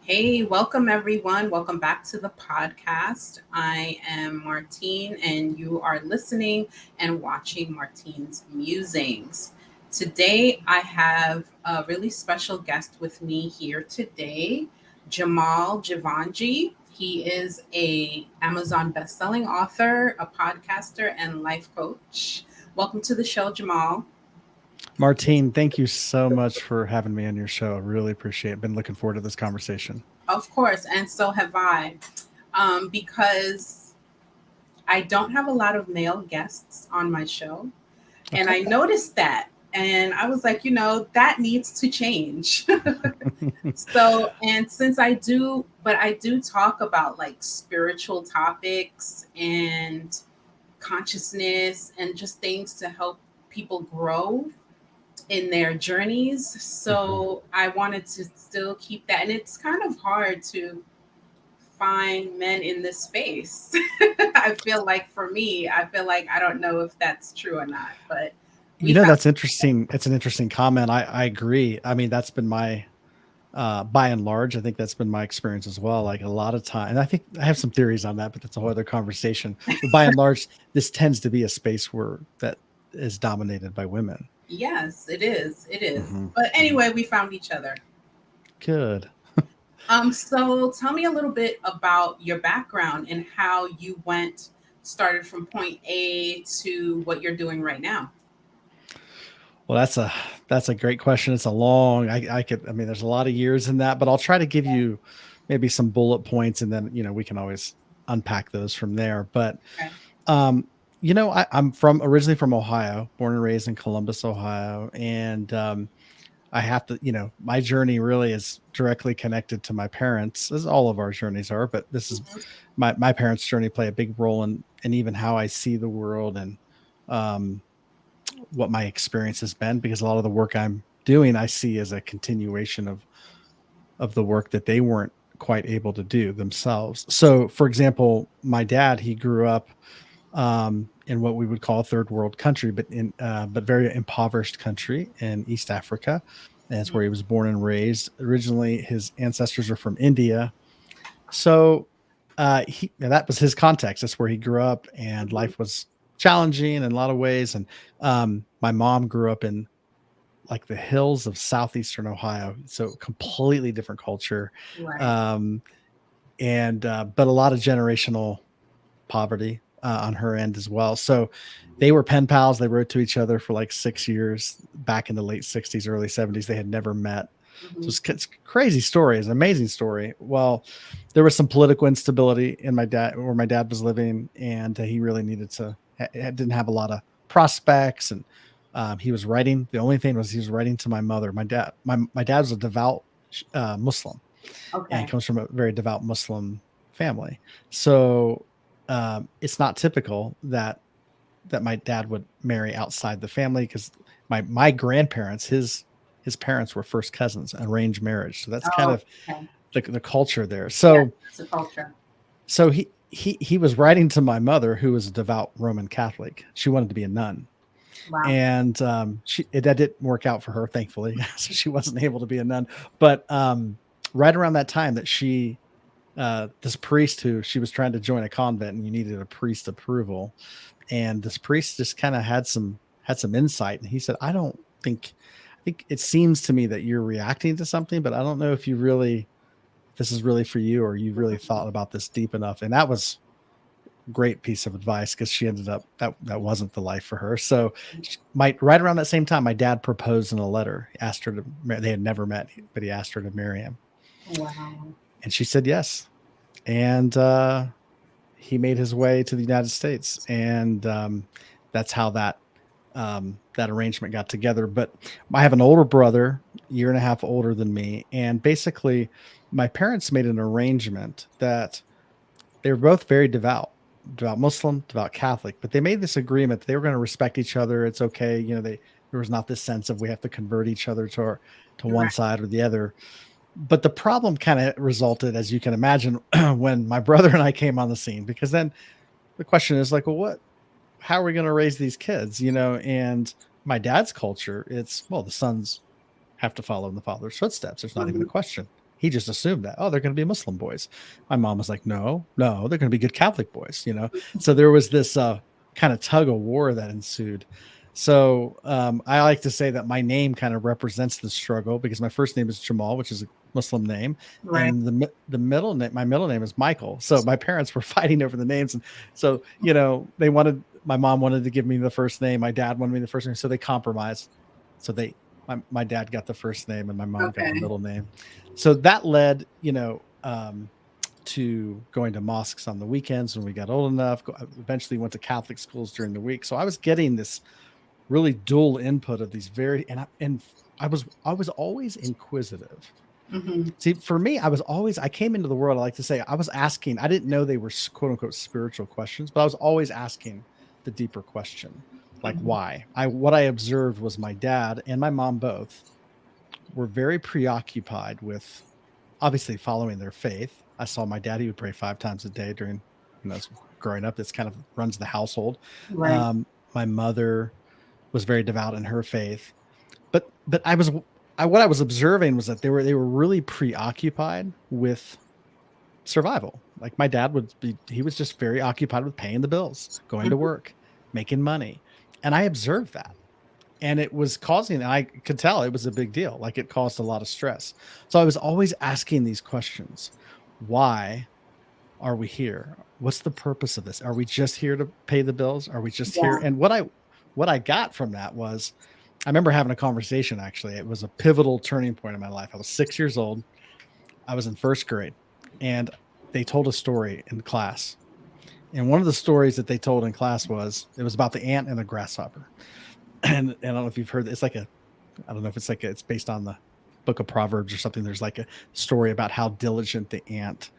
Hey, welcome everyone. Welcome back to the podcast. I am Martine, and you are listening and watching Martine's Musings. Today, I have a really special guest with me here today, Jamal Jivanjee. He is a Amazon best-selling author, a podcaster, and life coach. Welcome to the show, Jamal. Martine, thank you so much for having me on your show. I really appreciate it. Been looking forward to this conversation. Of course, and so have I, because I don't have a lot of male guests on my show. And Okay. I noticed that. And I was like, that needs to change. So, and since I do talk about like spiritual topics and consciousness and just things to help people grow in their journeys. Mhm. So I wanted to still keep that. And it's kind of hard to find men in this space. I feel like for me, I feel like I don't know if that's true or not, but we found That's interesting. It's an interesting comment. I agree. I mean, that's been my by and large, I think that's been my experience as well. Like a lot of time, and I think I have some theories on that, but that's a whole other conversation. But by and large, this tends to be a space where that is dominated by women. yes, it is. It is. Hmm. But Hmm. anyway, we found each other. Good. So tell me a little bit about your background and how you started from point A to what you're doing right now. Well, that's a great question. It's a long. I mean, there's a lot of years in that, but I'll try to give you maybe some bullet points, and then we can always unpack those from there. But Okay. um, I'm from originally from Ohio, born and raised in Columbus, Ohio, and I have to, my journey really is directly connected to my parents, as all of our journeys are. But this is Mhm. my parents' journey play a big role in even how I see the world and um what my experience has been, because a lot of the work I'm doing I see as a continuation of the work that they weren't quite able to do themselves. So for example, my dad, he grew up in what we would call a third world country, but very impoverished country in East Africa. And that's where he was born and raised. Originally his ancestors are from India. So that was his context. That's where he grew up, and Mhm. life was challenging in a lot of ways. And my mom grew up in like the hills of southeastern Ohio, so completely different culture, Right. um, and but a lot of generational poverty on her end as well. So they were pen pals. They wrote to each other for like 6 years back in the late '60s, early '70s. They had never met. So Mhm. it's a crazy story. It's an amazing story. Well, there was some political instability in my dad where my dad was living, and he really needed to. Didn't have a lot of prospects, and he was writing. The only thing was he was writing to my mother. My dad was a devout Muslim, and Okay. comes from a very devout Muslim family. So it's not typical that my dad would marry outside the family, because my grandparents, his parents were first cousins, arranged marriage. So that's kind Oh, of okay. the culture there. Yeah, So it's a culture. he was writing to my mother, who was a devout Roman Catholic. She wanted to be a nun, Wow. and that didn't work out for her, thankfully. So she wasn't able to be a nun. But right around that time that this priest, who she was trying to join a convent and you needed a priest approval, and this priest just kind of had some insight, and he said, I think it seems to me that you're reacting to something, but I don't know if this is really for you, or you've really thought about this deep enough. And that was a great piece of advice, because she ended up that wasn't the life for her. So my right around that same time, my dad proposed in a letter. He asked her to they had never met, but he asked her to marry him, Wow. and she said yes. And he made his way to the United States, and that's how that arrangement got together. But I have an older brother, year and a half older than me, and basically, my parents made an arrangement that they were both very devout Muslim, devout Catholic, but they made this agreement that they were going to respect each other. It's okay, there was not this sense of we have to convert each other to one Right. side or the other. But the problem kind of resulted, as you can imagine, when my brother and I came on the scene, because then the question is like, well, how are we going to raise these kids? And my dad's culture, it's, well, the sons have to follow in the father's footsteps. There's not even a Mhm. question. he just assumed that, oh, they're going to be Muslim boys. My mom was like, no, they're going to be good Catholic boys, So there was this kind of tug of war that ensued. So I like to say that my name kind of represents the struggle, because my first name is Jamal, which is a Muslim name, Right. and the middle name, my middle name is Michael. So my parents were fighting over the names, and so they wanted, my mom wanted to give me the first name, my dad wanted me the first name, so they compromised. So my dad got the first name and my mom got the Okay. middle name. So that led, to going to mosques on the weekends when we got old enough. Eventually went to Catholic schools during the week. So I was getting this really dual input of these I was always inquisitive. Mm-hmm. See, for me, I came into the world, I like to say, I was asking, I didn't know they were quote unquote spiritual questions, but I was always asking the deeper question, like Mm-hmm. why. What I observed was my dad and my mom both were very preoccupied with obviously following their faith. I saw my dad, he would pray 5 times a day during, growing up. This kind of runs the household. Right. My mother was very devout in her faith, but what I was observing was that they were really preoccupied with survival. Like my dad he was just very occupied with paying the bills, going to Mm-hmm. work, making money. And I observed that. And it was causing, and I could tell it was a big deal. Like it caused a lot of stress. So I was always asking these questions. Why are we here? What's the purpose of this? Are we just here to pay the bills? Are we just here? Yeah. And what I got from that was, I remember having a conversation, actually. It was a pivotal turning point in my life. I was 6 years old. I was in first grade, and they told a story in class. And one of the stories that they told in class it was about the ant and the grasshopper. And I don't know if you've heard, I don't know if it's based on the book of Proverbs or something. There's like a story about how diligent the ant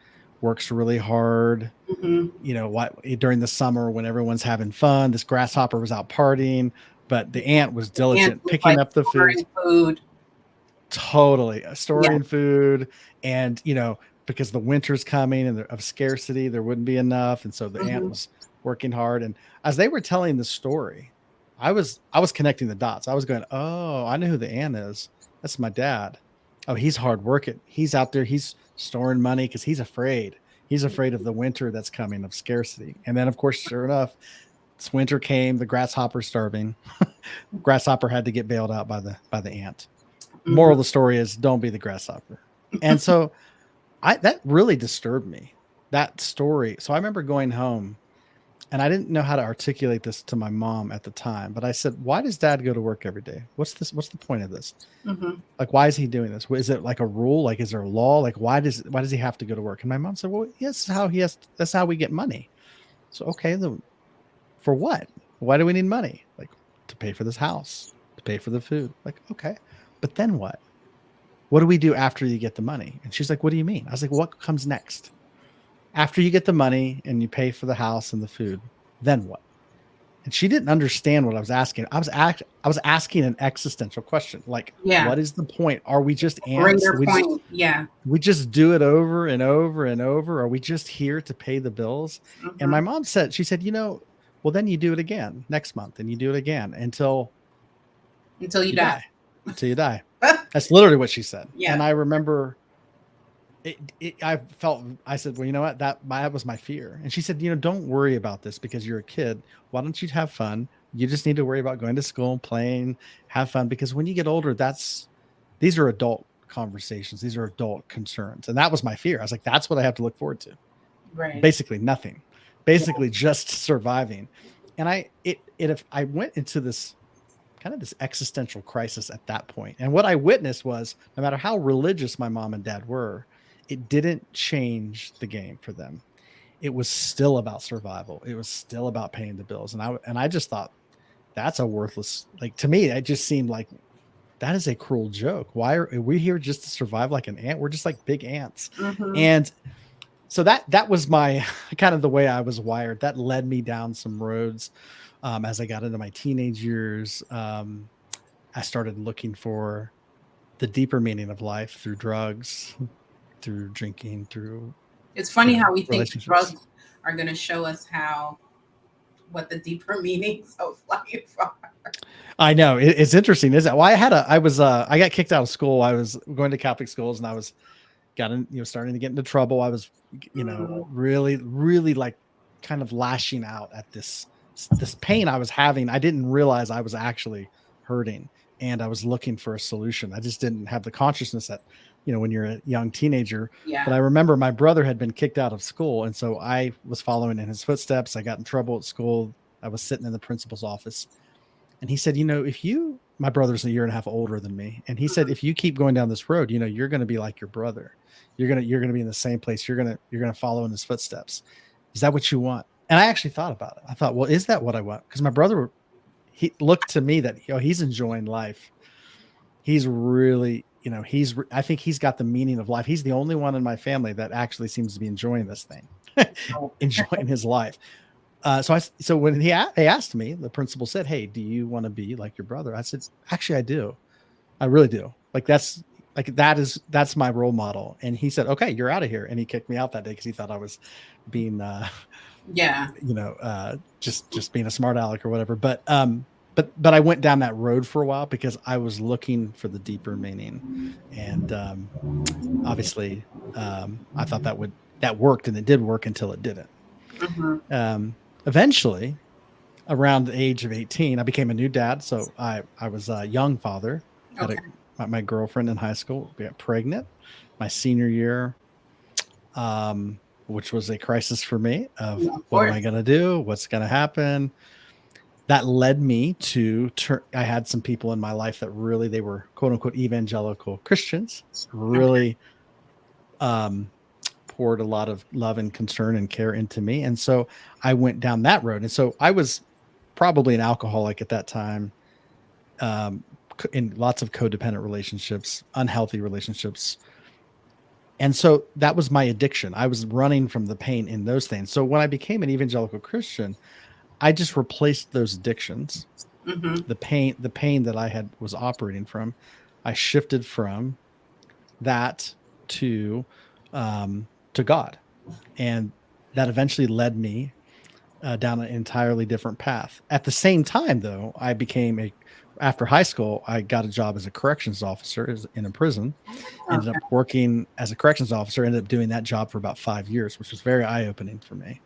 works really hard. Mm-hmm. What during the summer when everyone's having fun, this grasshopper was out partying, but the ant was The ant diligent was picking like up the food. storing food. Totally Yeah. storing food. And because the winter's coming and of scarcity, there wouldn't be enough, and so the ant Mm-hmm. was working hard. And as they were telling the story, I was connecting the dots. I was going, oh, I know who the ant is. That's my dad. Oh, he's hard working. He's out there, he's storing money because he's afraid of the winter that's coming, of scarcity. And then of course, sure enough, this winter came, the grasshopper starving. Grasshopper had to get bailed out by the ant. Moral Mm-hmm. of the story is, don't be the grasshopper. And so that really disturbed me, that story. So I remember going home, and I didn't know how to articulate this to my mom at the time, but I said, why does dad go to work every day? What's the point of this? Mm-hmm. Like, why is he doing this? Is it like a rule? Like, is there a law? Like, why does he have to go to work? And my mom said, well, yes, that's how we get money. So, okay, for what? Why do we need money? Like, to pay for this house, to pay for the food. Like, okay, but then what? What do we do after you get the money? And she's like, what do you mean? I was like, what comes next? After you get the money and you pay for the house and the food, then what? And she didn't understand what I was asking. I was asking an existential question, like, Yeah. what is the point? Are we just Bring ants? your point. Yeah. We just do it over and over and over? Are we just here to pay the bills? And Mm-hmm. my mom she said, well, then you do it again next month, and you do it again until Until you you die. die, until you die. That's literally what she said. And Yeah. I remember I said, well, you know what? That was my fear. And she said, don't worry about this because you're a kid. Why don't you have fun? You just need to worry about going to school, playing, have fun. Because when you get older, these are adult conversations. These are adult concerns. And that was my fear. I was like, that's what I have to look forward to. Right. Basically nothing, Yeah. basically just surviving. And if I went into this kind of this existential crisis at that point. And what I witnessed was, no matter how religious my mom and dad were, it didn't change the game for them. It was still about survival. It was still about paying the bills. And I just thought, that's a worthless, like, to me, it just seemed like that is a cruel joke. Why are we here just to survive like an ant? We're just like big ants. Mm-hmm. And so that was my kind of the way I was wired. That led me down some roads. As I got into my teenage years, I started looking for the deeper meaning of life through drugs, through drinking, through It's funny how we think the relationships. drugs are going to show us what the deeper meanings of life are. I know it's interesting, isn't it? Well, I got kicked out of school. I was going to Catholic schools, and I was got in, starting to get into trouble. I was, Mm, really, really like kind of lashing out at this pain I was having. I didn't realize I was actually hurting, and I was looking for a solution. I just didn't have the consciousness that, when you're a young teenager. But yeah. I remember my brother had been kicked out of school, and so I was following in his footsteps. I got in trouble at school. I was sitting in the principal's office, and he said, if you, my brother's a year and a half older than me, and he said, if you keep going down this road, you're going to be like your brother. You're going to be in the same place. You're going to follow in his footsteps. Is that what you want? And I actually thought about it. I thought, well, is that what I want? Because my brother, he looked to me that, he's enjoying life. He's really, I think he's got the meaning of life. He's the only one in my family that actually seems to be enjoying this thing, Oh, enjoying his life. So when they asked me, the principal said, "Hey, do you want to be like your brother?" I said, "Actually, I do. I really do. That's my role model." And he said, "Okay, you're out of here." And he kicked me out that day because he thought I was being, yeah. just being a smart aleck or whatever. But I went down that road for a while because I was looking for the deeper meaning, and obviously, I thought that worked, and it did work until it didn't. Hmm. Eventually, around the age of 18, I became a new dad. So I was a young father. Had Okay. my girlfriend in high school got pregnant my senior year, which was a crisis for me of Yeah, of what am I course. going to do? What's going to happen? That led me to I had some people in my life that really, they were quote unquote evangelical Christians, Okay. really um, poured a lot of love and concern and care into me. And so I went down that road. And so I was probably an alcoholic at that time, um, in lots of codependent relationships, unhealthy relationships. And so that was my addiction. I was running from the pain in those things. So when I became an evangelical Christian, I just replaced those addictions, Hmm. the pain that I had was operating from. I shifted from that to God, and that eventually led me down an entirely different path. At the same time, though, after high school, I got a job as a corrections officer in a prison. Ended Okay. up working as a corrections officer. Ended up doing that job for about 5 years, which was very eye opening for me.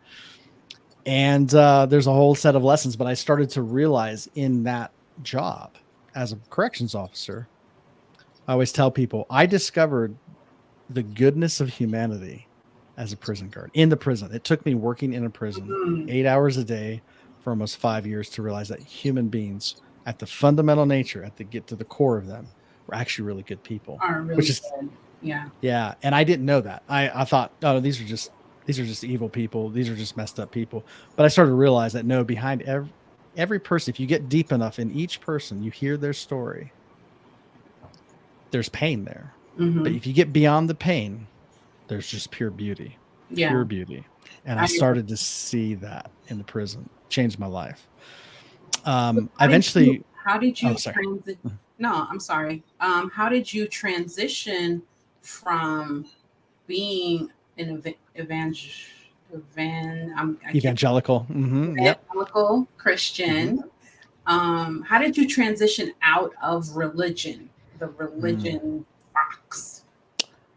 And there's a whole set of lessons, but I started to realize in that job as a corrections officer, I always tell people I discovered the goodness of humanity as a prison guard in the prison. It took me working in a prison Mm, 8 hours a day for almost 5 years to realize that human beings, at the fundamental nature, at the get to the core of them, were actually really good people, are which really is, good. Yeah. yeah. And I didn't know that. I thought, oh, these are just evil people. These are just messed up people. But I started to realize that no, behind every person, if you get deep enough in each person, you hear their story, there's pain there. But Hmm. if you get beyond the pain, there's just pure beauty, Yeah. pure beauty. And I I agree. started to see that in the prison, changed my life. I How did you eventually, how did oh, you sorry. transit no, I'm sorry. How did you transition from being an I can't Evangelical. Yep. evangelical Hmm. Christian? How did you transition out of religion, the religion box?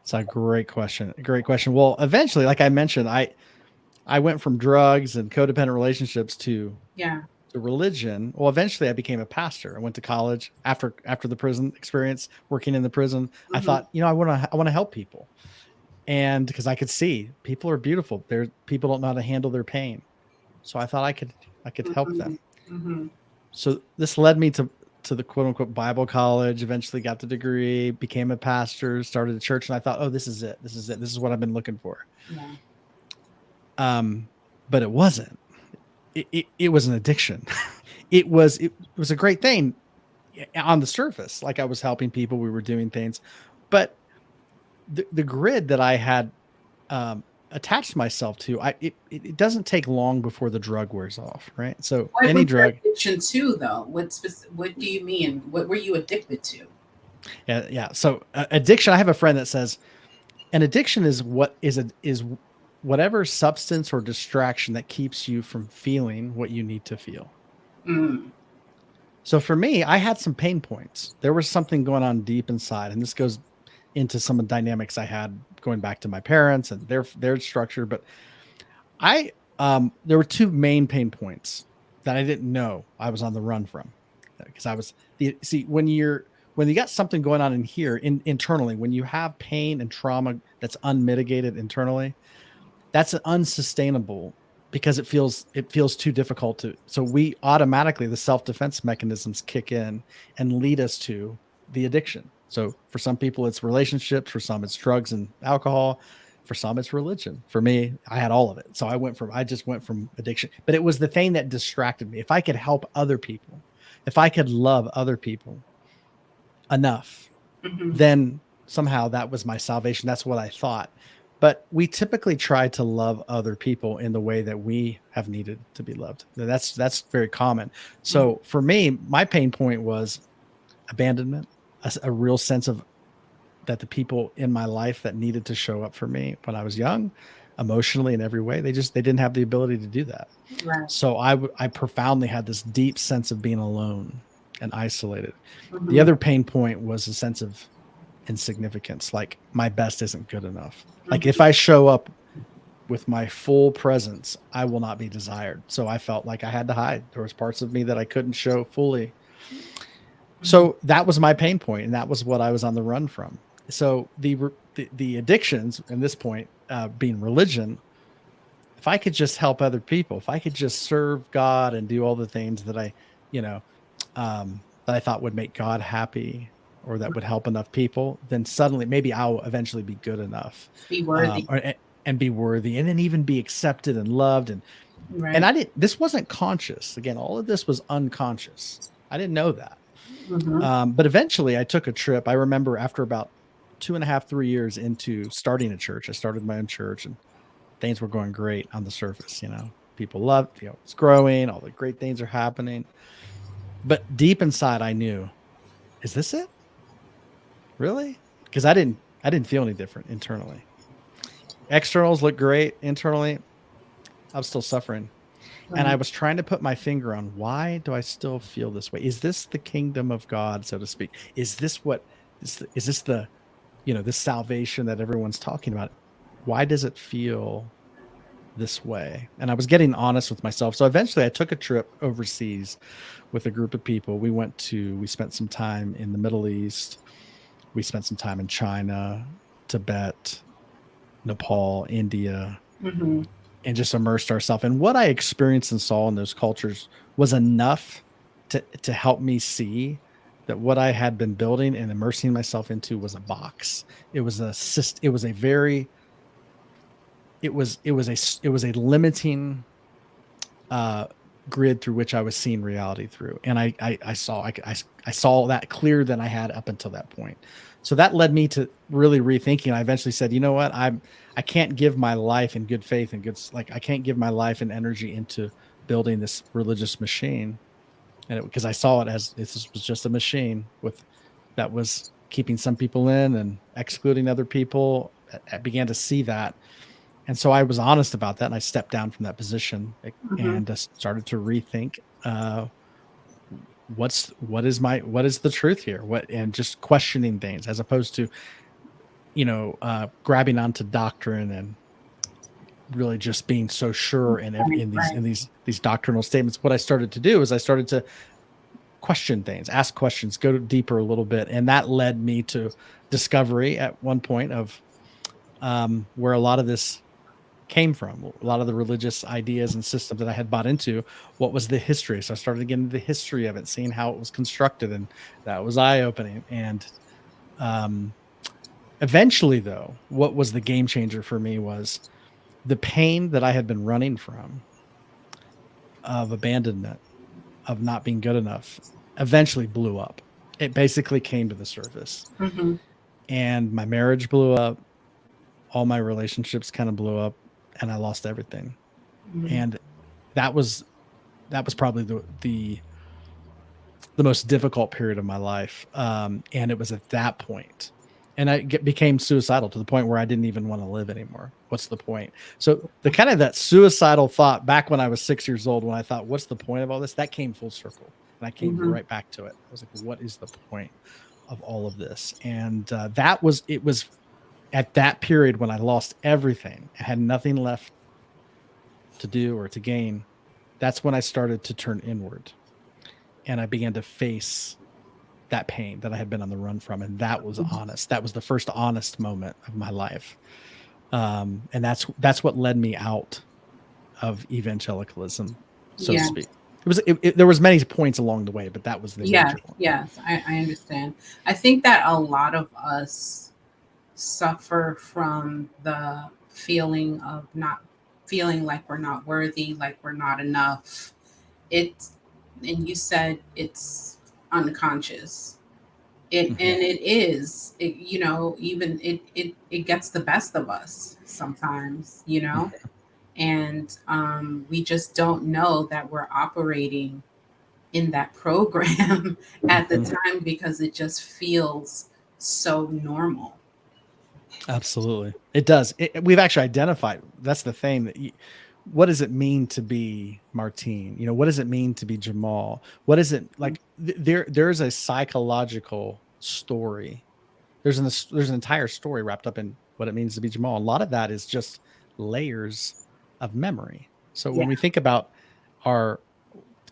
It's a great question. Great question. Well, eventually, like I mentioned, I went from drugs and codependent relationships Yeah. to religion. Well, eventually I became a pastor. I went to college after the prison experience, working in the prison. I Hmm. thought, I want to help people. And because I could see people are beautiful. People don't know how to handle their pain. So I thought I could help Hmm. them. Hmm. So this led me to the quote unquote Bible college, eventually got the degree, became a pastor, started a church, and I thought, oh, this is it. This is it. This is what I've been looking for. Yeah. Um, but it wasn't. It was an addiction. it was a great thing on the surface. Like I was helping people, we were doing things, but the grid that I had attached myself to, it doesn't take long before the drug wears off, right? So What any was your drug, addiction to, though? What do you mean? What were you addicted to? yeah, yeah. So addiction. I have a friend that says an addiction is whatever substance or distraction that keeps you from feeling what you need to feel. Mm. So for me, I had some pain points. There was something going on deep inside, and this goes into some of the dynamics I had going back to my parents and their structure. But I there were two main pain points that I didn't know I was on the run from, because I was see when you got something going on in here internally, when you have pain and trauma that's unmitigated internally, that's unsustainable, because it feels too difficult to, so we automatically, the self-defense mechanisms kick in and lead us to the addiction. So for some people it's relationships, for some it's drugs and alcohol, for some it's religion. For me, I had all of it. So I just went from addiction, but it was the thing that distracted me. If I could help other people, if I could love other people enough, Mm-hmm. then somehow that was my salvation. That's what I thought. But we typically try to love other people in the way that we have needed to be loved. That's very common. Mm-hmm. So for me, my pain point was abandonment, a real sense of that the people in my life that needed to show up for me when I was young, emotionally in every way, they didn't have the ability to do that. Right. So I profoundly had this deep sense of being alone and isolated. The Mm-hmm. other pain point was a sense of insignificance, like my best isn't good enough. Like if Mm-hmm. I show up with my full presence, I will not be desired. So I felt like I had to hide. There was parts of me that I couldn't show fully. Mm-hmm. So that was my pain point, and that was what I was on the run from. So the addictions, and this point being religion, if I could just help other people, if I could just serve God and do all the things that you know, that I thought would make God happy, or that would help enough people, then suddenly maybe I'll eventually be good enough, Be worthy. and be worthy, and then even be accepted and loved. And Right. I didn't. This wasn't conscious. Again, all of this was unconscious. I didn't know that. Mm-hmm. But eventually, I took a trip. I remember after about 2.5, 3 years into starting a church, I started my own church, and things were going great on the surface. People loved. It's growing. All the great things are happening. But deep inside, I knew, is this it? Really? Because I didn't feel any different internally. Externals look great. Internally, I was still suffering. And I Right. was trying to put my finger on, why do I still feel this way? Is this the kingdom of God, so to speak? Is this is this the, this salvation that everyone's talking about? Why does it feel this way? And I was getting honest with myself. So eventually I took a trip overseas with a group of people. We spent some time in the Middle East. We spent some time in China, Tibet, Nepal, India, Mm-hmm. and just immersed ourselves. And what I experienced and saw in those cultures was enough to help me see that what I had been building and immersing myself into was a box. It was a it was a very it was a limiting uh grid through which I was seeing reality through. And I saw that clearer than I had up until that point. So that led me to really rethinking. I eventually said, you know what, I can't give my life in good faith and I can't give my life and energy into building this religious machine. And because I saw it as this was just a machine that was keeping some people in and excluding other people. I began to see that. And so I was honest about that, and I stepped down from that position, Mm-hmm. and started to rethink what is the truth here, and just questioning things, as opposed to grabbing onto doctrine and really just being so sure Right. Right. in these doctrinal statements. What I started to do is I started to question things, ask questions, go deeper a little bit, and that led me to discovery at one point of where a lot of this came from, a lot of the religious ideas and systems that I had bought into. What was the history? So I started getting into the history of it, seeing how it was constructed, and that was eye-opening. And um, eventually, though, what was the game changer for me was the pain that I had been running from, of abandonment, of not being good enough, eventually blew up. It basically came to the surface, Mm-hmm. and my marriage blew up. All my relationships kind of blew up, and I lost everything. Mm-hmm. And that was probably the most difficult period of my life. And it was at that point, and became suicidal, to the point where I didn't even want to live anymore. What's the point? So the kind of that suicidal thought back when I was 6 years old, when I thought, what's the point of all this? That came full circle, and I came Mm-hmm. right back to it. I was like, what is the point? of all of this. And it was at that period when I lost everything, I had nothing left to do or to gain. That's when I started to turn inward, and I began to face that pain that I had been on the run from. And that was honest. That was the first honest moment of my life. And that's what led me out of evangelicalism, so to Yeah. speak. There was many points along the way, but that was the Yes. major one. Yes. I understand. I think that a lot of us suffer from the feeling of not feeling like we're not worthy, like we're not enough. It's, and you said it's unconscious. Mhm. And it is, even it gets the best of us sometimes, and we just don't know that we're operating in that program at the Mhm. time because it just feels so normal. Absolutely. It does. We've actually identified, that's the thing, that what does it mean to be Martine? What does it mean to be Jamal? What is it like? There's a psychological story. There's an entire story wrapped up in what it means to be Jamal. A lot of that is just layers of memory. So Yeah. when we think about our,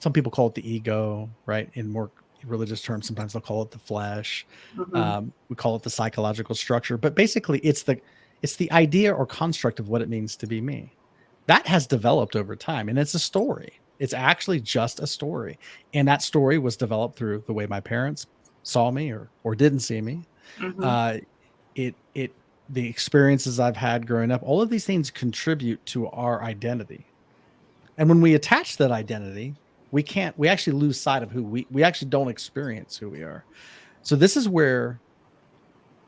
some people call it the ego, right? In more religious terms, sometimes they'll call it the flesh. Hmm. We call it the psychological structure, but basically it's the idea or construct of what it means to be me. That has developed over time, and it's a story. It's actually just a story, and that story was developed through the way my parents saw me or didn't see me. Hmm. Uh, it the experiences I've had growing up. All of these things contribute to our identity, and when we attach that identity, we actually lose sight of who we actually don't experience who we are. So this is where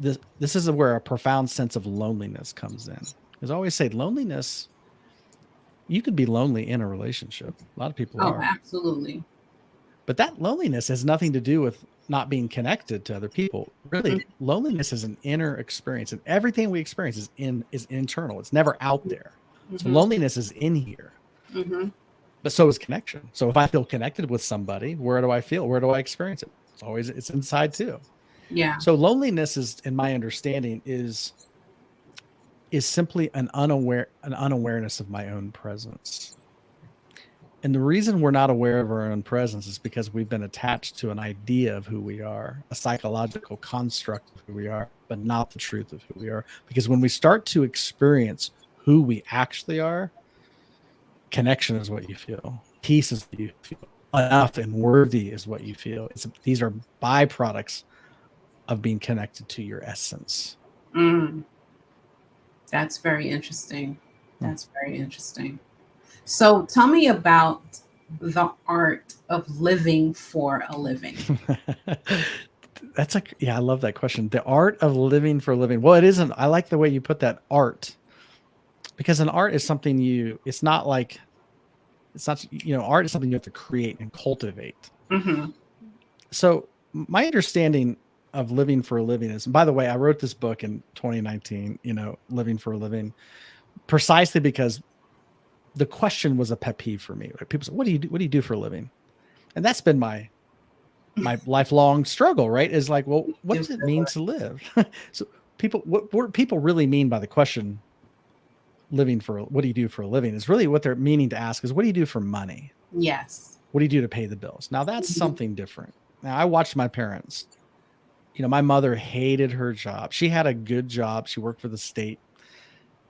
a profound sense of loneliness comes in. Because I always say loneliness, you could be lonely in a relationship. A lot of people Oh, are. absolutely. But that loneliness has nothing to do with not being connected to other people. Really, loneliness is an inner experience, and everything we experience is internal. It's never out there. So Hmm. loneliness is in here. Hmm. But so is connection. So if I feel connected with somebody, where do I feel? Where do I experience it? It's inside too. Yeah. So loneliness is, in my understanding, is simply an unawareness of my own presence. And the reason we're not aware of our own presence is because we've been attached to an idea of who we are, a psychological construct of who we are, but not the truth of who we are. Because when we start to experience who we actually are, connection is what you feel, peace is what you feel, enough and worthy is what you feel. These are byproducts of being connected to your essence. Mm, that's very interesting. Hmm. That's very interesting. So tell me about the art of living for a living. That's like, yeah, I love that question. The art of living for a living. Well, it isn't. I like the way you put that, art, because an art is something it's not like, it's not, art is something you have to create and cultivate. Hmm. So my understanding of living for a living is, and by the way, I wrote this book in 2019, living for a living, precisely because the question was a pet peeve for me. Right? People say, what do you do? What do you do for a living? And that's been my lifelong struggle, right? Is like, well, what Do does it for mean work. to live? So what people really mean by the question, what do you do for a living, is really what they're meaning to ask is, what do you do for money? Yes. What do you do to pay the bills? Now that's Hmm. something different. Now I watched my parents, my mother hated her job. She had a good job. She worked for the state,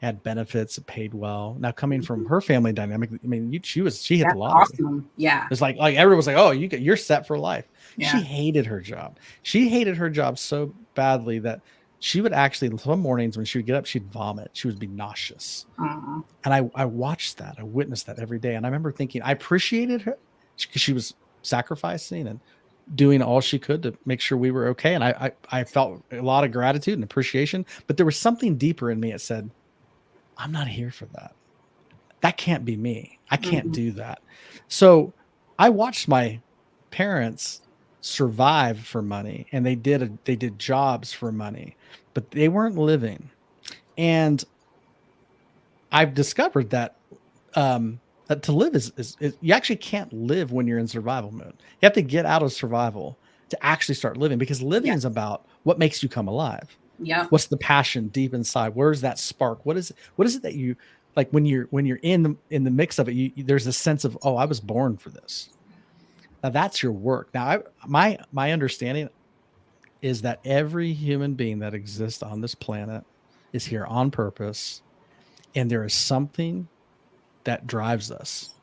had benefits, paid well. Now coming from her family dynamic, I mean, she hit the That's lottery. awesome. Yeah. It's like everyone was like, "Oh, you're set for life." She Yeah. hated her job. She hated her job so badly that she would actually, some mornings when she would get up, she'd vomit. She would be nauseous. Uh, And I watched that. I witnessed that every day. And I remember thinking I appreciated her because she was sacrificing and doing all she could to make sure we were okay. And I felt a lot of gratitude and appreciation. But there was something deeper in me that said, I'm not here for that. That can't be me. I can't mhm. do that. So I watched my parents survive for money, and they did jobs for money, but they weren't living. And I've discovered that to live is you actually can't live when you're in survival mode. You have to get out of survival to actually start living, because living is Yes. about what makes you come alive. Yep. What's the passion deep inside? Where's that spark? What is it that you like when you're in the mix of it? There's a sense of, oh, I was born for this. Now that's your work. Now, my understanding is that every human being that exists on this planet is here on purpose, and there is something that drives us.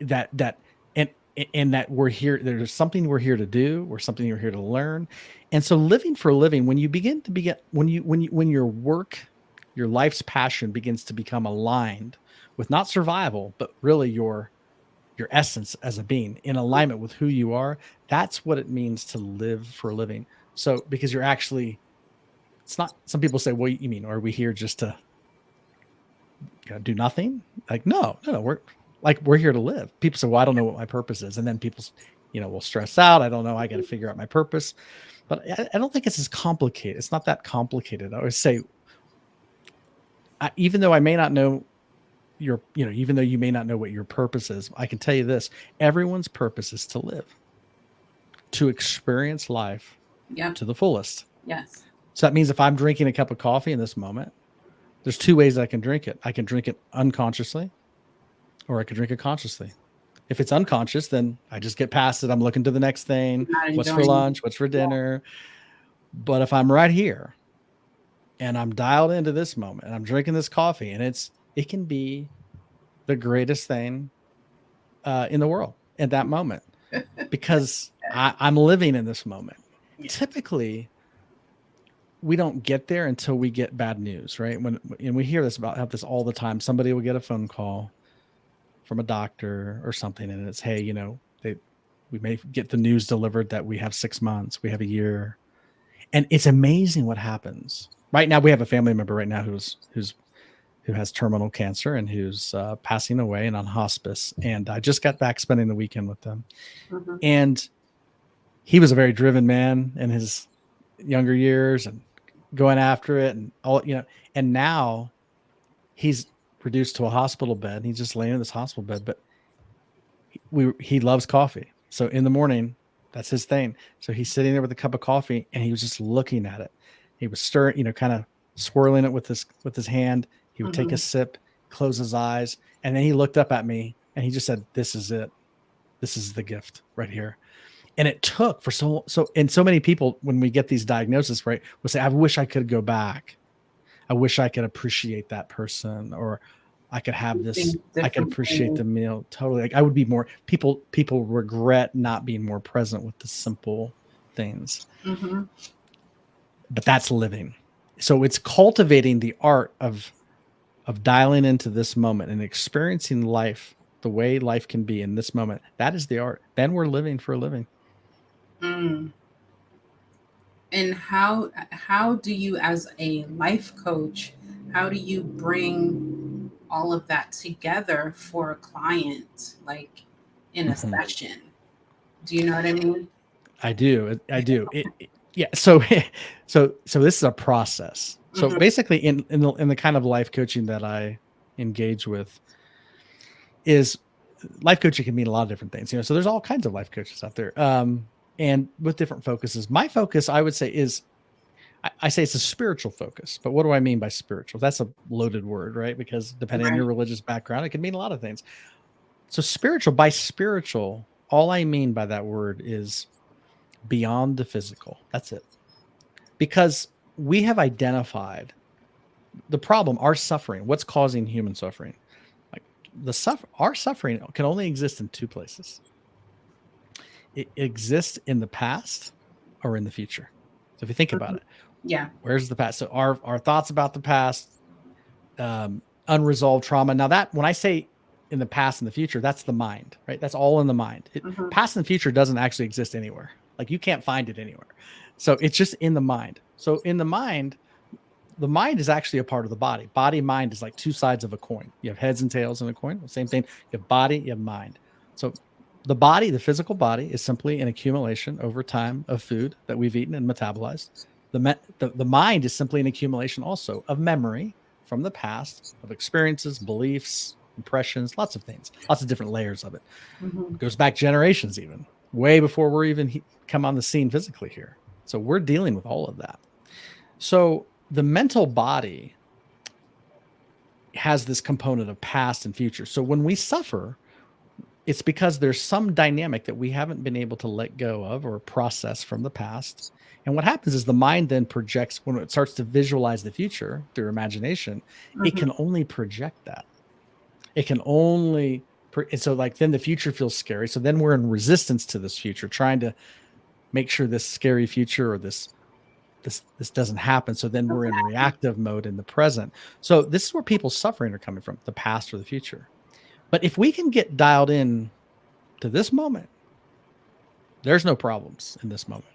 That and and that we're here. There's something we're here to do. Or something you're here to learn. And so, living for a living, when you begin to begin, when your work, your life's passion begins to become aligned with not survival, but really your essence as a being in alignment with who you are, that's what it means to live for a living. So, because you're actually, it's not, some people say, well, you mean, are we here just to do nothing? Like, no, no, no, we're here to live. People say, well, I don't know what my purpose is. And then people, will stress out. I don't know. I got to figure out my purpose. But I don't think it's as complicated. It's not that complicated. I always say, even though I may not know even though you may not know what your purpose is, I can tell you this: everyone's purpose is to live, to experience life Yep. to the fullest. Yes. So that means if I'm drinking a cup of coffee in this moment, there's two ways I can drink it. I can drink it unconsciously, or I can drink it consciously. If it's unconscious, then I just get past it. I'm looking to the next thing. Not What's for enjoying. lunch? What's for dinner? But if I'm right here and I'm dialed into this moment and I'm drinking this coffee, and it can be the greatest thing in the world at that moment, because I'm living in this moment. Yeah. Typically, we don't get there until we get bad news, right? And we hear this about this all the time. Somebody will get a phone call from a doctor or something, and it's, hey, we may get the news delivered that we have 6 months, we have a year, and it's amazing what happens. Right now, we have a family member right now who has terminal cancer and who's passing away and on hospice. And I just got back spending the weekend with them, Mm-hmm. and he was a very driven man in his younger years and going after it and all, and now he's reduced to a hospital bed. He's just laying in this hospital bed, but he loves coffee. So in the morning, that's his thing. So he's sitting there with a cup of coffee, and he was just looking at it. He was stirring, kind of swirling it with his hand. He would take a Mm-hmm. sip, close his eyes, and then he looked up at me and he just said, "This is it. This is the gift right here." And it took for and so many people, when we get these diagnoses, right, will say, "I wish I could go back. I wish I could appreciate that person, or I could have this, Think I could appreciate differently. the meal." Totally. Like, I would be more, people regret not being more present with the simple things. Mm-hmm. But that's living. So it's cultivating the art of dialing into this moment and experiencing life the way life can be in this moment. That is the art. Then we're living for a living. Mm. And how do you, as a life coach, how do you bring all of that together for a client, like in a Mhm. session? Do you know what I mean? I do. I do. Yeah. So, so this is a process. So Mm-hmm. basically, in the kind of life coaching that I engage with, is life coaching can mean a lot of different things. So there's all kinds of life coaches out there, and with different focuses. My focus, I would say, is, I say it's a spiritual focus. But what do I mean by spiritual? That's a loaded word, right? Because depending on your Right. religious background, it can mean a lot of things. So by spiritual, all I mean by that word is beyond the physical. That's it. Because we have identified the problem, our suffering, what's causing human suffering. Like, our suffering can only exist in two places. It exists in the past or in the future. So if you think about Mm-hmm. it, Yeah. where's the past? So our thoughts about the past, unresolved trauma. Now, that, when I say in the past and the future, that's the mind, right? That's all in the mind. Mm-hmm. Past and future doesn't actually exist anywhere. Like, you can't find it anywhere. So it's just in the mind. So in the mind is actually a part of the body. Body, mind is like two sides of a coin. You have heads and tails in a coin. The same thing. You have body, you have mind. So the body, the physical body, is simply an accumulation over time of food that we've eaten and metabolized. The mind is simply an accumulation also of memory from the past, of experiences, beliefs, impressions, lots of things, lots of different layers of it. Mm-hmm. It goes back generations even. way before we're even come on the scene physically here. So we're dealing with all of that. So the mental body has this component of past and future. So when we suffer, it's because there's some dynamic that we haven't been able to let go of or process from the past. And what happens is the mind then projects, when it starts to visualize the future through imagination, it can only project that. It can only, and so like then the future feels scary. So then we're in resistance to this future, trying to make sure this scary future or this doesn't happen. So then we're in reactive mode in the present. So this is where people's suffering are coming from, the past or the future. But if we can get dialed in to this moment, there's no problems in this moment.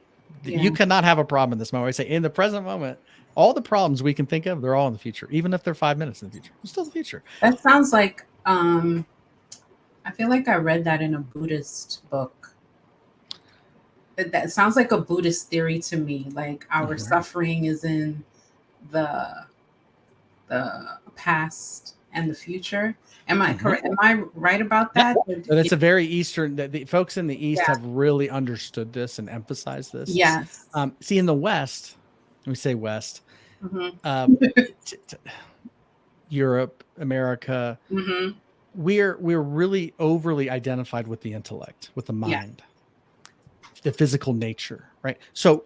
Yeah. You cannot have a problem in this moment. I say in the present moment, all the problems we can think of, they're all in the future, even if they're 5 minutes in the future. It's still the future. That sounds like, I feel like I read that in a Buddhist book. That sounds like a Buddhist theory to me. Like our suffering is in the past and the future. Am I correct? Am I right about that? That's a very Eastern. The folks in the East have really understood this and emphasized this. Yes. See, in the West, we say West, Europe, America, we're really overly identified with the intellect, with the mind, the physical nature, right? So,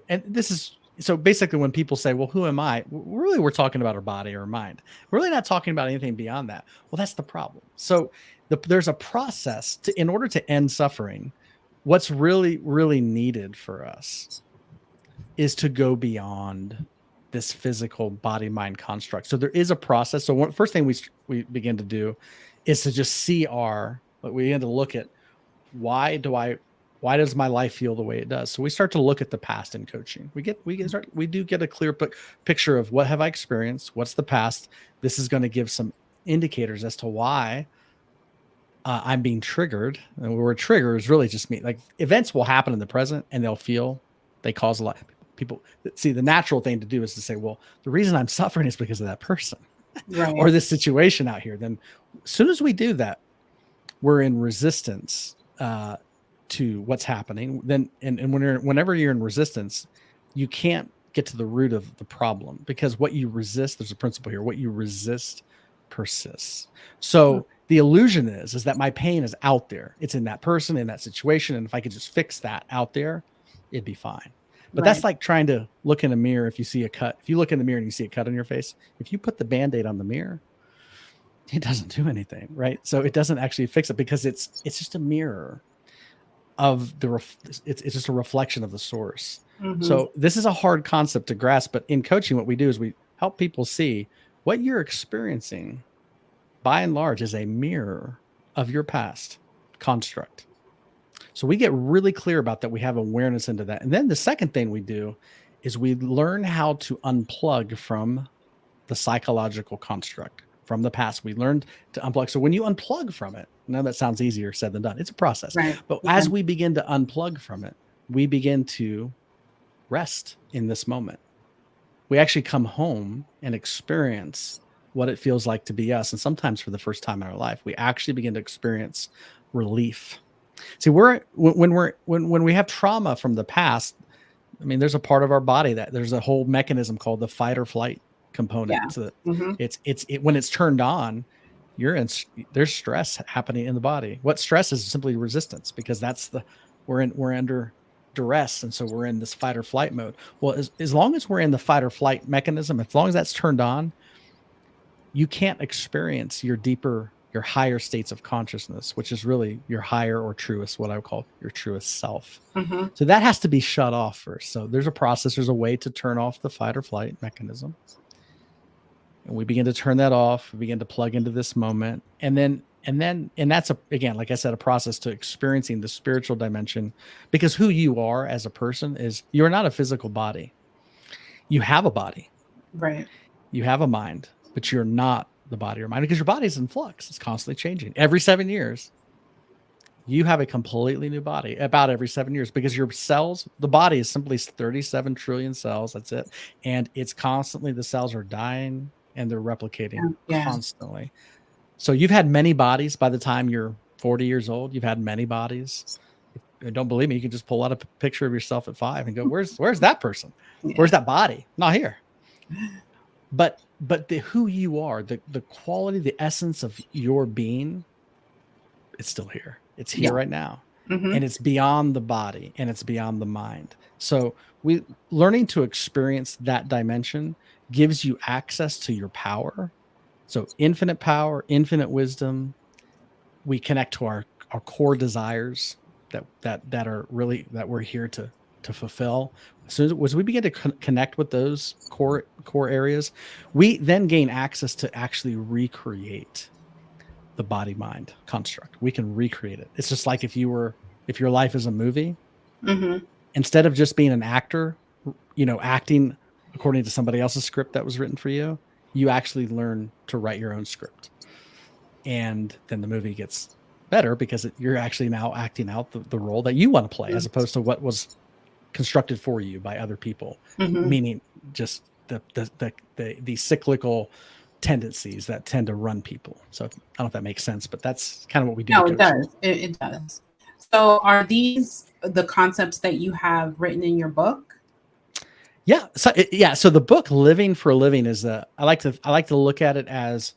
and this is. So basically when people say, well, who am I? Really, we're talking about our body or mind. We're really not talking about anything beyond that. Well, that's the problem. So there's a process in order to end suffering. What's really, really needed for us is to go beyond this physical body-mind construct. So there is a process. So first thing we begin to do is to just see we begin to look at why does my life feel the way it does? So we start to look at the past in coaching. We do get a clear picture of what have I experienced? What's the past? This is going to give some indicators as to why I'm being triggered. And where trigger is really just me. Like events will happen in the present and they cause a lot. People see the natural thing to do is to say, well, the reason I'm suffering is because of that person or this situation out here. Then as soon as we do that, we're in resistance to what's happening. Then and whenever you're in resistance, you can't get to the root of the problem, because what you resist, there's a principle here, what you resist persists. So the illusion is that my pain is out there. It's in that person, in that situation. And if I could just fix that out there, it'd be fine. But that's like trying to look in a mirror. If you see a cut, if you look in the mirror and you see a cut on your face, if you put the Band-Aid on the mirror, it doesn't do anything, right? So it doesn't actually fix it, because it's just a mirror of it's just a reflection of the source. So this is a hard concept to grasp, but in coaching, what we do is we help people see what you're experiencing by and large is a mirror of your past construct. So we get really clear about that. We have awareness into that. And then the second thing we do is we learn how to unplug from the psychological construct from the past. We learned to unplug. So when you unplug from it, now that sounds easier said than done. It's a process. But as we begin to unplug from it, we begin to rest in this moment. We actually come home and experience what it feels like to be us. And sometimes for the first time in our life, we actually begin to experience relief. See, when we have trauma from the past, I mean, there's a part of our body that there's a whole mechanism called the fight or flight component. So it's when it's turned on, there's stress happening in the body. What stress is simply resistance, because we're under duress, and so we're in this fight or flight mode. Well, as long as we're in the fight or flight mechanism, as long as that's turned on, you can't experience your higher states of consciousness, which is really your higher or truest, what I would call your truest self. So that has to be shut off first. So there's a way to turn off the fight or flight mechanism. And we begin to turn that off. We begin to plug into this moment. And that's again, like I said, a process to experiencing the spiritual dimension, because who you are as a person is you're not a physical body. You have a body. Right. You have a mind, but you're not the body or mind, because your body is in flux. It's constantly changing. Every 7 years, you have a completely new body, about every 7 years, because your cells, the body is simply 37 trillion cells. That's it. And it's constantly, the cells are dying and they're replicating constantly. So you've had many bodies by the time you're 40 years old. You've had many bodies. don't believe me, you can just pull out a picture of yourself at 5 and go, where's that person? Yeah. Where's that body? Not here. But the who you are, the quality, the essence of your being, it's still here. It's here Yeah. right now. Mm-hmm. And it's beyond the body and it's beyond the mind. So we learning to experience that dimension gives you access to your power. So infinite power, infinite wisdom. We connect to our core desires that are really that we're here to fulfill. As soon as we begin to connect with those core areas, we then gain access to actually recreate the body mind construct. We can recreate it. It's just like if your life is a movie, Mm-hmm. instead of just being an actor, acting according to somebody else's script that was written for you, you actually learn to write your own script. And then the movie gets better because you're actually now acting out the role that you want to play, as opposed to what was constructed for you by other people, Mm-hmm. meaning just the cyclical tendencies that tend to run people. So I don't know if that makes sense, but that's kind of what we do to No, it coach. does. It does. So, are these the concepts that you have written in your book? Yeah. So the book Living for a Living is I like to look at it as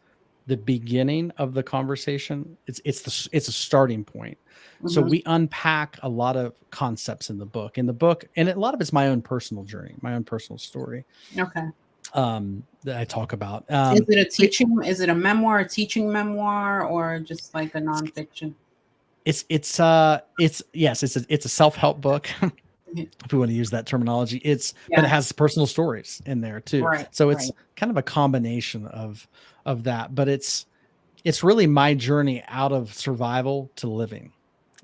the beginning of the conversation. It's a starting point. So Mm-hmm. we unpack a lot of concepts in the book. And a lot of it's my own personal journey, my own personal story. Okay. That I talk about. Is it a teaching? Is it a memoir, a teaching memoir, or just like a nonfiction? It's yes, it's a self-help book. If we want to use that terminology, but Yeah. it has personal stories in there too. Right. So it's Right. kind of a combination of that, but it's really my journey out of survival to living,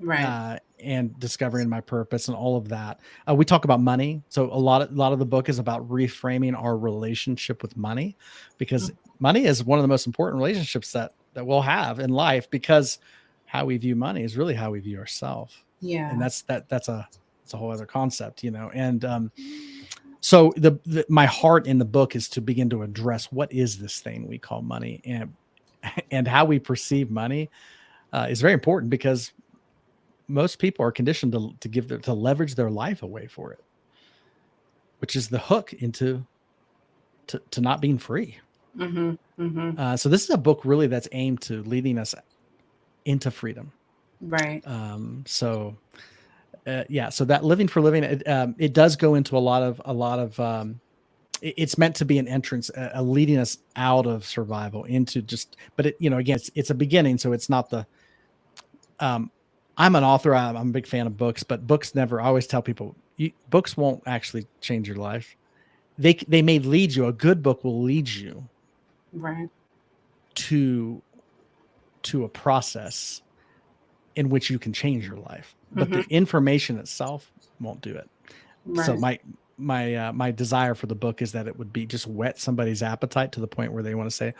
Right. and discovering my purpose and all of that. We talk about money. So a lot of the book is about reframing our relationship with money, because money is one of the most important relationships that we'll have in life, because how we view money is really how we view ourselves. Yeah. And that's a whole other concept, and so my heart in the book is to begin to address what is this thing we call money, and how we perceive money is very important, because most people are conditioned to leverage their life away for it, which is the hook into to not being free. Mm-hmm. Mm-hmm. So this is a book really that's aimed to leading us into freedom. Right. So so that Living for Living, it does go into a lot of it's meant to be an entrance, leading us out of survival into just, but again, it's a beginning. So it's not the, I'm an author. I'm a big fan of books, but books never, I always tell people, books won't actually change your life. They may lead you. A good book will lead you Right. to a process in which you can change your life, but Mm-hmm. the information itself won't do it. So Right. my desire for the book is that it would be just whet somebody's appetite to the point where they want to say,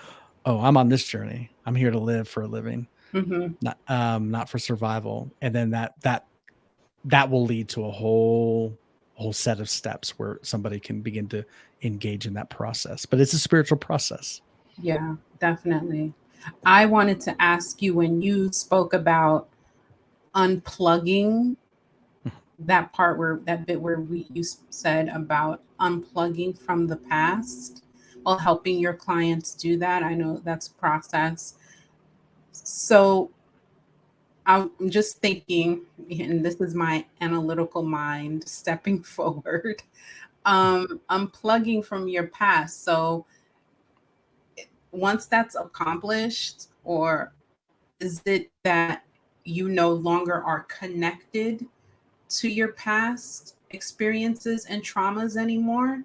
"Oh, I'm on this journey. I'm here to live for a living, Mm-hmm. not for survival." And then that will lead to a whole set of steps where somebody can begin to engage in that process. But it's a spiritual process. Yeah, definitely. I wanted to ask you, when you spoke about unplugging, that part where that bit where you said about unplugging from the past while helping your clients do that. I know that's a process. So I'm just thinking, and this is my analytical mind stepping forward, unplugging from your past. So once that's accomplished, or is it that you no longer are connected to your past experiences and traumas anymore?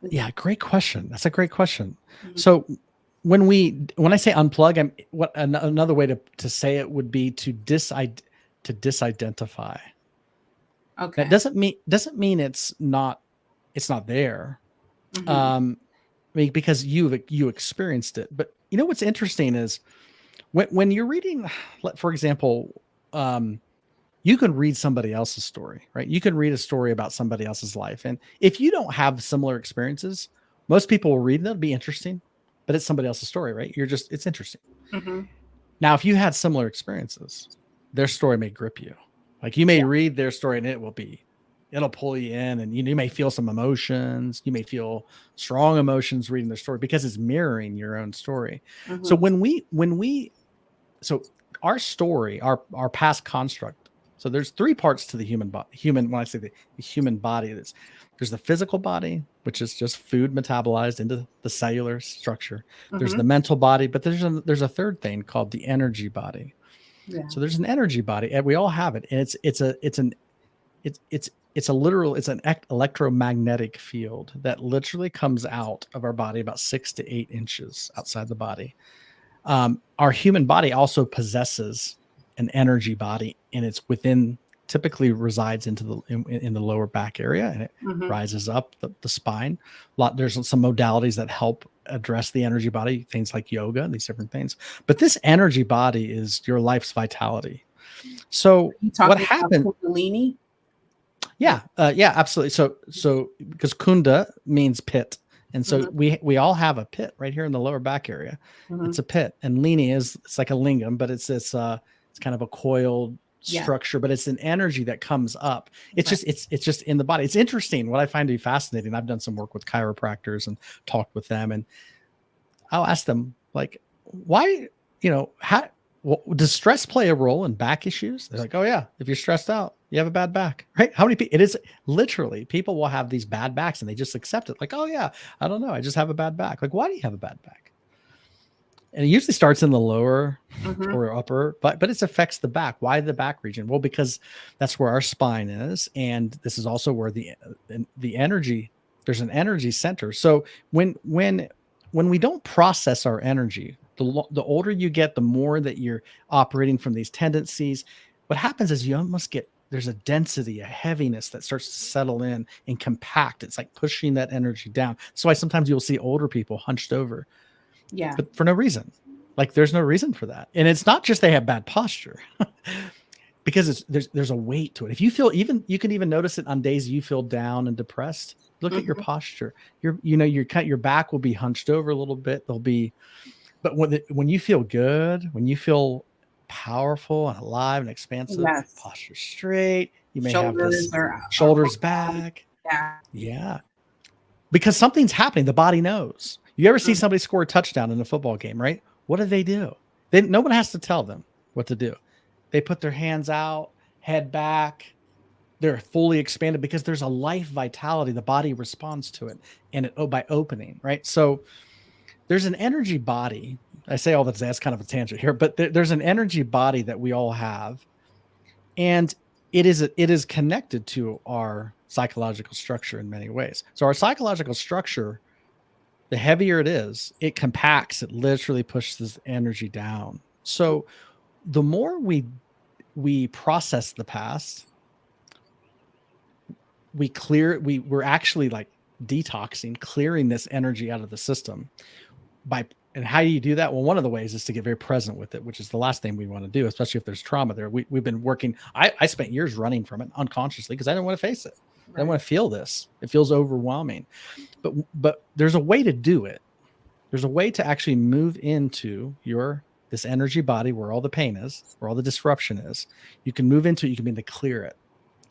Yeah, great question. That's a great question. Mhm. So when I say unplug, another way to say it would be to disidentify. That Okay. doesn't mean it's not there. Hmm. Um, because you experienced it. But what's interesting is when you're reading, for example, you can read somebody else's story, right? You can read a story about somebody else's life. And if you don't have similar experiences, most people will read them. It'll be interesting, but it's somebody else's story, right? It's interesting. Hmm. Now, if you had similar experiences, their story may grip you. Like you may Yeah. read their story and it'll pull you in, and you may feel some emotions. You may feel strong emotions reading their story because it's mirroring your own story. So Mm-hmm. so our story, our past construct. So there's three parts to the human body. When I say the human body, there's the physical body, which is just food metabolized into the cellular structure. There's Mm-hmm. the mental body, but there's a third thing called the energy body. Yeah. So there's an energy body, and we all have it, and it's an electromagnetic field that literally comes out of our body about 6 to 8 inches outside the body. Our human body also possesses an energy body, and it's typically resides in the lower back area, and it Mm-hmm. rises up the spine. There's some modalities that help address the energy body, things like yoga and these different things. But this energy body is your life's vitality. So You what talking about happened? Kundalini? Yeah, yeah, absolutely. So because kunda means pit, and so Mm-hmm. we all have a pit right here in the lower back area. Mm-hmm. It's a pit, and lini it's like a lingam, but it's kind of a coiled Yeah. structure, but it's an energy that comes up. It's Right. just it's just in the body. It's interesting. What I find to be fascinating. I've done some work with chiropractors and talked with them, and I'll ask them like, why, how does stress play a role in back issues? They're like, oh yeah, if you're stressed out, you have a bad back, right? How many people? It is literally people will have these bad backs and they just accept it. Like, oh yeah, I don't know, I just have a bad back. Like, why do you have a bad back? And it usually starts in the lower Mm-hmm. or upper, but it affects the back. Why the back region? Well, because that's where our spine is, and this is also where the energy. There's an energy center. So when we don't process our energy, the older you get, the more that you're operating from these tendencies. What happens is you almost get there's a density, a heaviness that starts to settle in and compact. It's like pushing that energy down. That's why sometimes you'll see older people hunched over, Yeah. but for no reason. Like there's no reason for that. And it's not just they have bad posture because there's a weight to it. If you feel you can even notice it on days you feel down and depressed. Look at your Mm-hmm. posture. Your back will be hunched over a little bit. But when you feel good, when you feel powerful and alive and expansive, Yes. posture straight, you may have Shoulders this are shoulders down. back. Yeah. Yeah. Because something's happening. The body knows. You ever see Mm-hmm. somebody score a touchdown in a football game, right? What do? No one has to tell them what to do. They put their hands out, head back. They're fully expanded because there's a life vitality. The body responds to it, and by opening, right? So there's an energy body. I say all that's kind of a tangent here, but there's an energy body that we all have, and it is connected to our psychological structure in many ways. So our psychological structure, the heavier it is, it compacts, it literally pushes the energy down. So the more we process the past, we're actually like detoxing, clearing this energy out of the system. And how do you do that? Well, one of the ways is to get very present with it, which is the last thing we want to do, especially if there's trauma there. We've been working. I spent years running from it unconsciously because I didn't want to face it. I didn't Right. want to feel this. It feels overwhelming. But there's a way to do it. There's a way to actually move into this energy body where all the pain is, where all the disruption is. You can move into it. You can begin to clear it.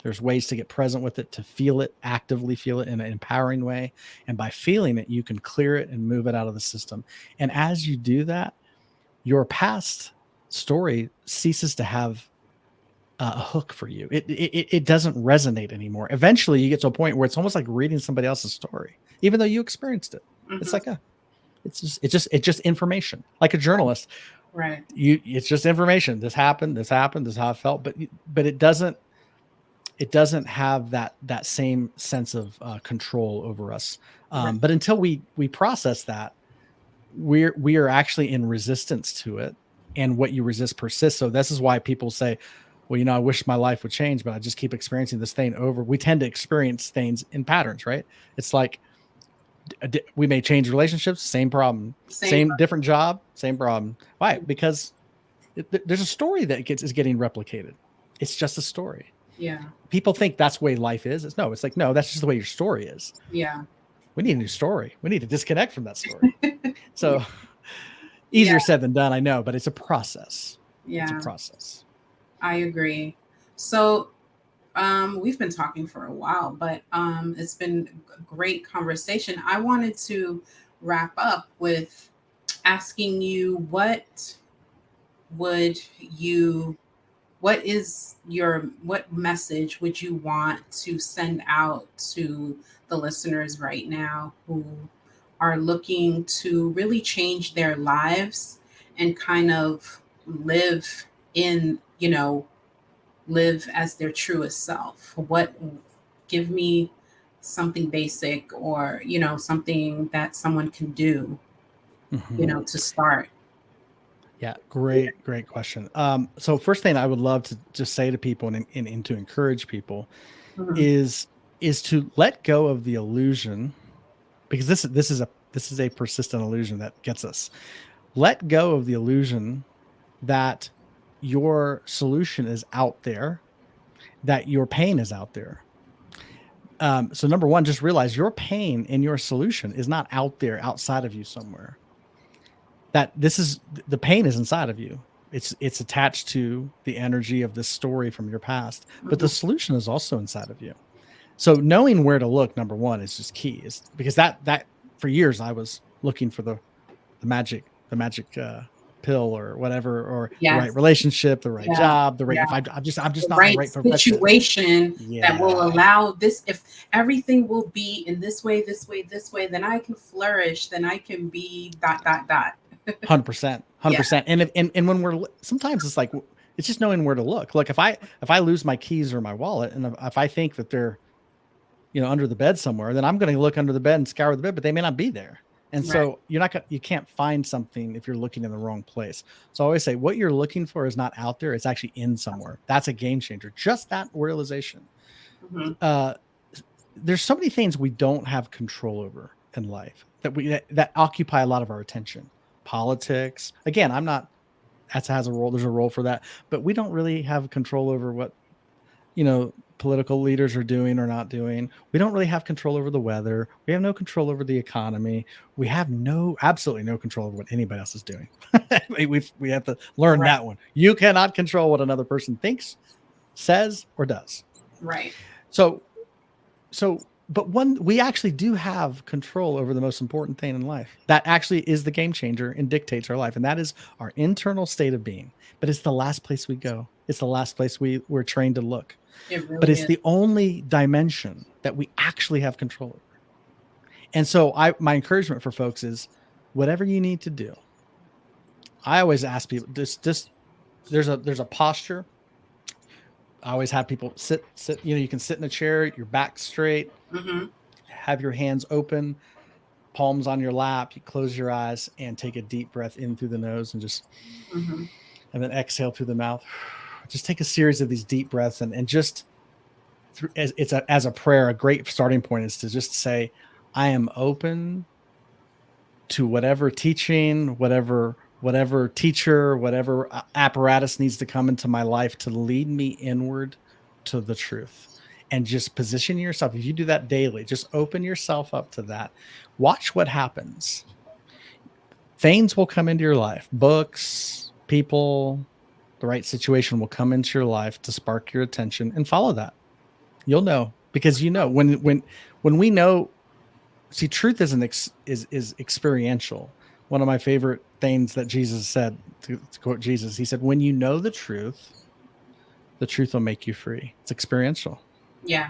There's ways to get present with it, to feel it, actively feel it in an empowering way. And by feeling it, you can clear it and move it out of the system. And as you do that, your past story ceases to have a hook for you. It doesn't resonate anymore. Eventually, you get to a point where it's almost like reading somebody else's story, even though you experienced it. It's Mm-hmm. like it's just information. Like a journalist, Right. it's just information. This happened. This happened. This is how I felt. But it doesn't have that same sense of control over us. Right. But until we process that, we are actually in resistance to it, and what you resist persists. So this is why people say, well, I wish my life would change, but I just keep experiencing this thing over. We tend to experience things in patterns, right? It's like we may change relationships, same problem, Same. same different job, same problem. Why? Because there's a story that is getting replicated. It's just a story. Yeah. People think that's the way life is. It's like, no, that's just the way your story is. Yeah. We need a new story. We need to disconnect from that story. Yeah. So Yeah. easier said than done, I know, but it's a process. It's a Yeah. process. I agree. So we've been talking for a while, but it's been a great conversation. I wanted to wrap up with asking you would you what is what message would you want to send out to the listeners right now who are looking to really change their lives and kind of live in, live as their truest self? What give me something basic, or something that someone can do, Mhm. to start. Yeah, great question. So first thing I would love to just say to people and to encourage people Mhm. is to let go of the illusion, because this is a persistent illusion that gets us. Let go of the illusion that your solution is out there, that your pain is out there. So number one, just realize your pain and your solution is not out there outside of you somewhere. That this is the pain is inside of you. It's attached to the energy of this story from your past, but the Mhm. solution is also inside of you. So knowing where to look, number one, is just key. Is because that for years I was looking for the magic pill or whatever, or the right Yes. relationship, the right Yeah. job, the right. Yeah. If I'm just The not in the right right profession. situation that will Yeah, allow this, if everything will be in this way, this way, this way, then I can flourish, then I can be dot dot dot. 100%, Yeah. 100%. And when sometimes it's like it's just knowing where to look. Like if I lose my keys or my wallet, and if I think that they're under the bed somewhere, then I'm going to look under the bed and scour the bed, but they may not be there. And Right. so you can't find something if you're looking in the wrong place. So I always say what you're looking for is not out there; it's actually in somewhere. That's a game changer. Just that realization. Hmm. Uh, there's so many things we don't have control over in life that occupy a lot of our attention. Politics. Again, I'm not. That has a role. There's a role for that, but we don't really have control over what political leaders are doing or not doing. We don't really have control over the weather. We have no control over the economy. We have absolutely no control over what anybody else is doing. We have to learn Right. that one. You cannot control what another person thinks, says, or does. Right. So but one we actually do have control over the most important thing in life. That actually is the game changer and dictates our life, and that is our internal state of being. But it's the last place we go. It's the last place we're trained to look, It but really it's is. the only dimension that we actually have control over. And so my encouragement for folks is whatever you need to do. I always ask people this there's a posture. I always have people sit, you can sit in a chair, your back straight, Hmm. have your hands open, palms on your lap, you close your eyes and take a deep breath in through the nose Hmm. and then exhale through the mouth. Just take a series of these deep breaths and just through as a prayer, a great starting point is to just say, I am open to whatever teaching, whatever teacher, whatever apparatus needs to come into my life to lead me inward to the truth. And just position yourself. If you do that daily, just open yourself up to that. Watch what happens. Things will come into your life. Books, people, the right situation will come into your life to spark your attention, and follow that. You'll know, because when we know. See, truth is is experiential. One of my favorite things that Jesus said, to quote Jesus, he said, "When you know the truth will make you free." It's experiential. Yeah.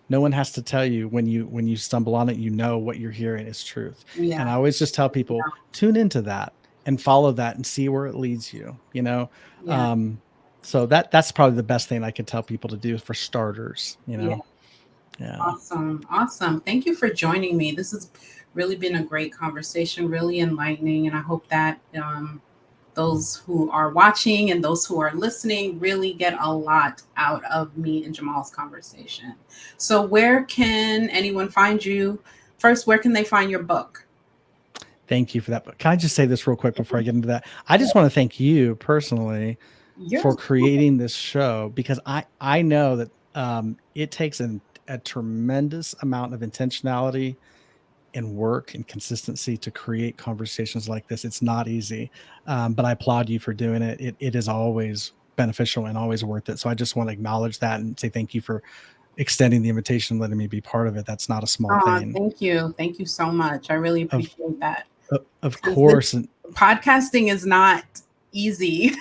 No one has to tell you when you stumble on it. You know what you're hearing is truth. And Yeah. I always just tell people, Yeah. tune into that and follow that and see where it leads you. Yeah. Um, so that's probably the best thing I could tell people to do for starters. Yeah. Yeah. Awesome. Awesome. Thank you for joining me. This has really been a great conversation, really enlightening. And I hope that those who are watching and those who are listening really get a lot out of me and Jamal's conversation. So, where can anyone find you? First, where can they find your book? Thank you for that. But can I just say this real quick before I get into that? I just want to thank you personally You're for creating this show, because I know that it takes a tremendous amount of intentionality and work and consistency to create conversations like this. It's not easy, but I applaud you for doing it. It is always beneficial and always worth it. So I just want to acknowledge that and say thank you for extending the invitation, letting me be part of it. That's not a small Oh, thing. thank you. Thank you so much. I really Of appreciate that. of 'Cause this course, and podcasting is not easy.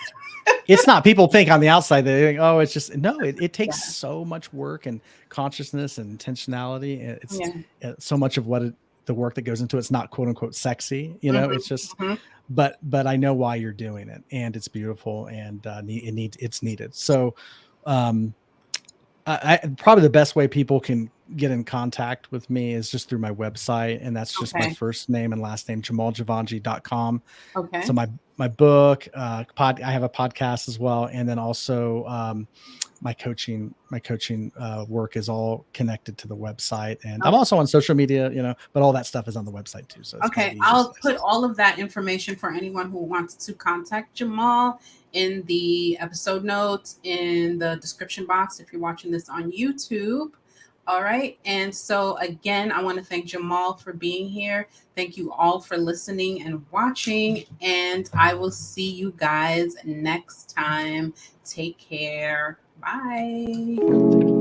it's not. People think on the outside they think, oh, it's just no. It takes Yeah. so much work and consciousness and intentionality. It's Yeah. so much of what the work that goes into it's not quote unquote sexy. You know, it's just. Hmm. But I know why you're doing it, and it's beautiful, and it's needed. So, um, probably the best way people can get in contact with me is just through my website, and that's just my Okay. first name and last name, JamalJivanjee.com. So Okay. my book, I have a podcast as well, and then also my coaching work is all connected to the website, and I'm Okay. also on social media, but all that stuff is on the website too. So it's probably Okay, the easiest I'll place. put all of that information for anyone who wants to contact Jamal in the episode notes in the description box if you're watching this on YouTube. All right. And so, again, I want to thank Jamal for being here. Thank you all for listening and watching. And I will see you guys next time. Take care. Bye.